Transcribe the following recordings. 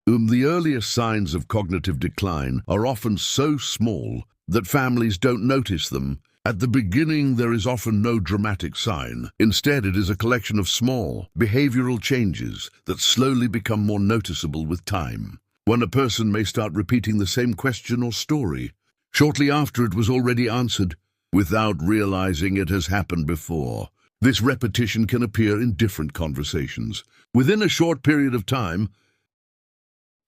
The earliest signs of cognitive decline are often so small that families don't notice them. At the beginning, there is often no dramatic sign. Instead, it is a collection of small, behavioral changes that slowly become more noticeable with time. When a person may start repeating the same question or story, shortly after it was already answered, without realizing it has happened before. This repetition can appear in different conversations. Within a short period of time,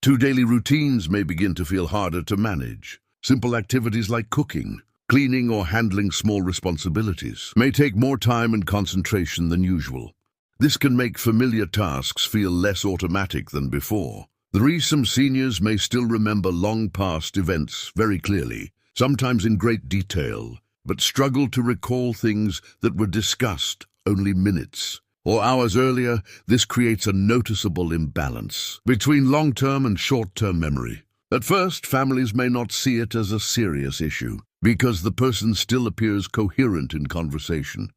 two daily routines may begin to feel harder to manage. Simple activities like cooking, cleaning, or handling small responsibilities may take more time and concentration than usual. This can make familiar tasks feel less automatic than before. Some seniors may still remember long past events very clearly, sometimes in great detail, but struggle to recall things that were discussed only minutes or hours earlier. This creates a noticeable imbalance between long-term and short-term memory. At first, families may not see it as a serious issue because the person still appears coherent in conversation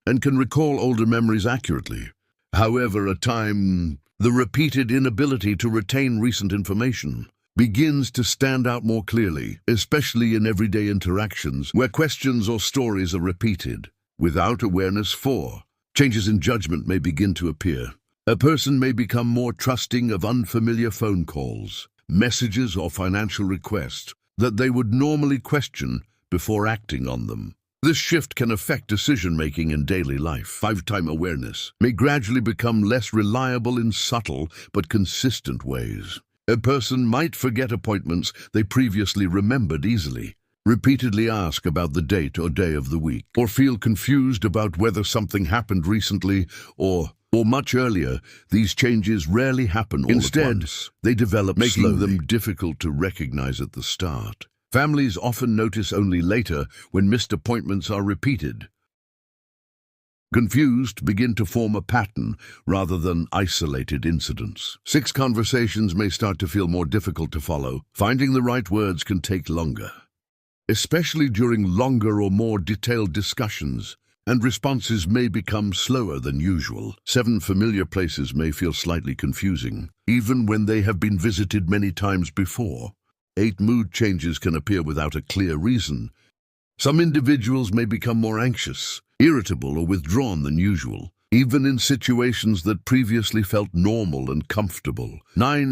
and can recall older memories accurately. However, the repeated inability to retain recent information begins to stand out more clearly, especially in everyday interactions where questions or stories are repeated without awareness for. Changes in judgment may begin to appear. A person may become more trusting of unfamiliar phone calls, messages, or financial requests that they would normally question before acting on them. This shift can affect decision-making in daily life. Lifetime awareness may gradually become less reliable in subtle but consistent ways. A person might forget appointments they previously remembered easily, repeatedly ask about the date or day of the week, or feel confused about whether something happened recently or much earlier. These changes rarely happen all at once. They develop making slowly, them difficult to recognize at the start. Families often notice only later when missed appointments are repeated. Confused, begin to form a pattern rather than isolated incidents. Conversations may start to feel more difficult to follow. Finding the right words can take longer, especially during longer or more detailed discussions, and responses may become slower than usual. Familiar places may feel slightly confusing, even when they have been visited many times before. Mood changes can appear without a clear reason. Some individuals may become more anxious, irritable, or withdrawn than usual, even in situations that previously felt normal and comfortable.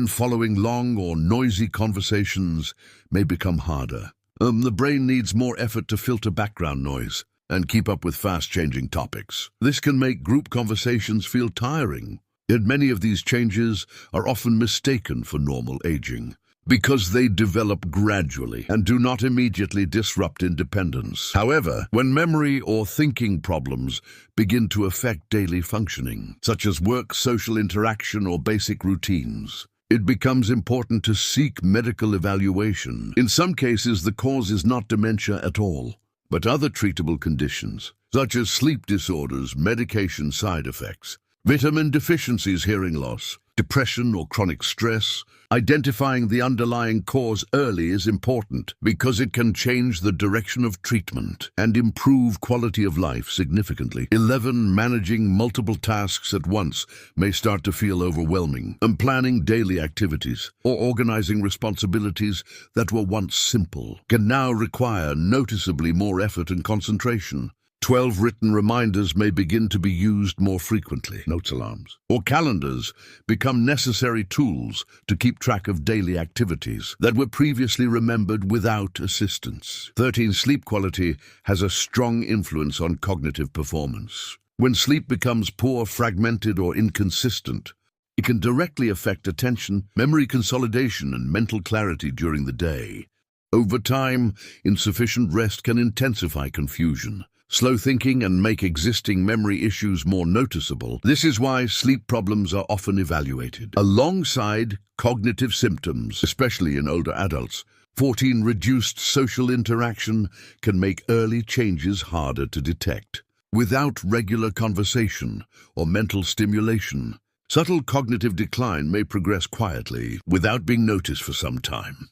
Following long or noisy conversations may become harder. The brain needs more effort to filter background noise and keep up with fast-changing topics. This can make group conversations feel tiring, yet many of these changes are often mistaken for normal aging, because they develop gradually and do not immediately disrupt independence. However, when memory or thinking problems begin to affect daily functioning, such as work, social interaction, or basic routines, it becomes important to seek medical evaluation. In some cases, the cause is not dementia at all, but other treatable conditions, such as sleep disorders, medication side effects, vitamin deficiencies, hearing loss, depression, or chronic stress. Identifying the underlying cause early is important because it can change the direction of treatment and improve quality of life significantly. Managing multiple tasks at once may start to feel overwhelming, and planning daily activities or organizing responsibilities that were once simple can now require noticeably more effort and concentration. 12 written reminders may begin to be used more frequently. Notes, alarms, or calendars become necessary tools to keep track of daily activities that were previously remembered without assistance. Sleep quality has a strong influence on cognitive performance. When sleep becomes poor, fragmented, or inconsistent, it can directly affect attention, memory consolidation, and mental clarity during the day. Over time, insufficient rest can intensify confusion, slow thinking, and make existing memory issues more noticeable. This is why sleep problems are often evaluated alongside cognitive symptoms, especially in older adults. Reduced social interaction can make early changes harder to detect. Without regular conversation or mental stimulation, subtle cognitive decline may progress quietly without being noticed for some time.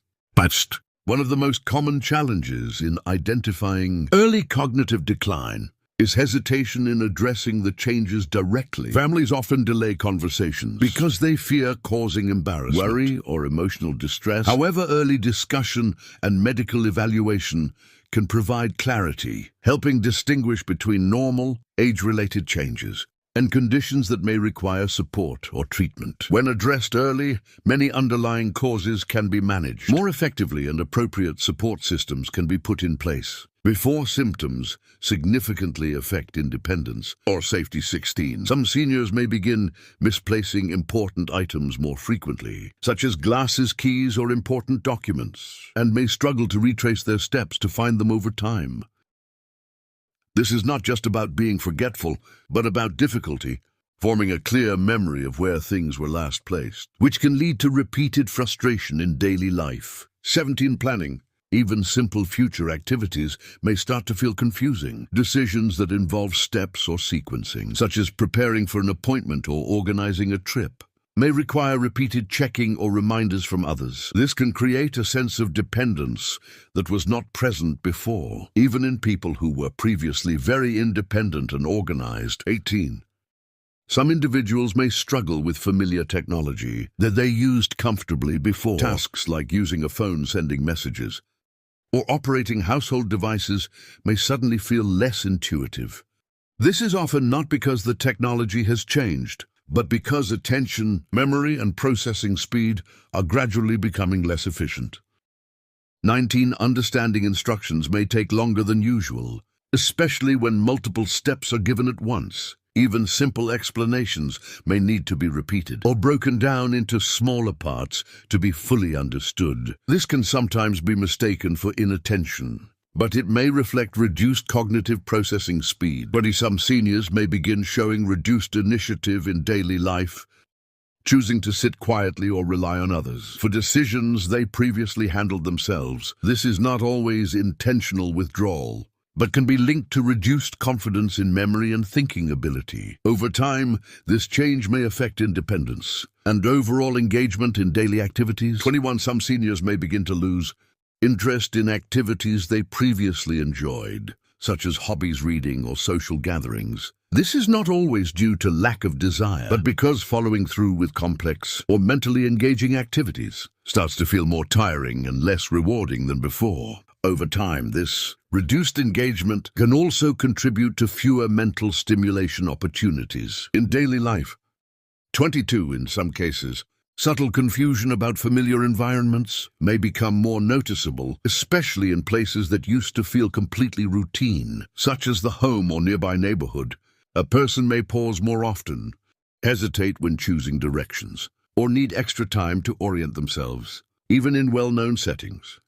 One of the most common challenges in identifying early cognitive decline is hesitation in addressing the changes directly. Families often delay conversations because they fear causing embarrassment, worry, or emotional distress. However, early discussion and medical evaluation can provide clarity, helping distinguish between normal, age-related changes and conditions that may require support or treatment. When addressed early, many underlying causes can be managed more effectively and appropriate support systems can be put in place before symptoms significantly affect independence or safety. 16. Some seniors may begin misplacing important items more frequently, such as glasses, keys, or important documents, and may struggle to retrace their steps to find them over time. This is not just about being forgetful, but about difficulty forming a clear memory of where things were last placed, which can lead to repeated frustration in daily life. 17. Planning. Even simple future activities may start to feel confusing. Decisions that involve steps or sequencing, such as preparing for an appointment or organizing a trip, may require repeated checking or reminders from others. This can create a sense of dependence that was not present before, even in people who were previously very independent and organized. 18. Some individuals may struggle with familiar technology that they used comfortably before. Tasks like using a phone, sending messages, or operating household devices may suddenly feel less intuitive. This is often not because the technology has changed, but because attention, memory, and processing speed are gradually becoming less efficient. 19. Understanding instructions may take longer than usual, especially when multiple steps are given at once. Even simple explanations may need to be repeated or broken down into smaller parts to be fully understood. This can sometimes be mistaken for inattention, but it may reflect reduced cognitive processing speed. 20. Some seniors may begin showing reduced initiative in daily life, choosing to sit quietly or rely on others for decisions they previously handled themselves. This is not always intentional withdrawal, but can be linked to reduced confidence in memory and thinking ability. Over time, this change may affect independence and overall engagement in daily activities. 21. Some seniors may begin to lose interest in activities they previously enjoyed, such as hobbies, reading, or social gatherings. This is not always due to lack of desire, but because following through with complex or mentally engaging activities starts to feel more tiring and less rewarding than before. Over time, this reduced engagement can also contribute to fewer mental stimulation opportunities in daily life. 22. In some cases, subtle confusion about familiar environments may become more noticeable, especially in places that used to feel completely routine, such as the home or nearby neighborhood. A person may pause more often, hesitate when choosing directions, or need extra time to orient themselves, even in well-known settings.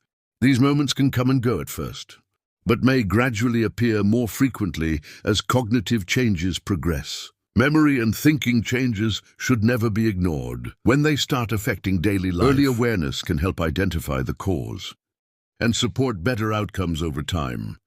These moments can come and go at first, but may gradually appear more frequently as cognitive changes progress. Memory and thinking changes should never be ignored. When they start affecting daily life, early awareness can help identify the cause and support better outcomes over time.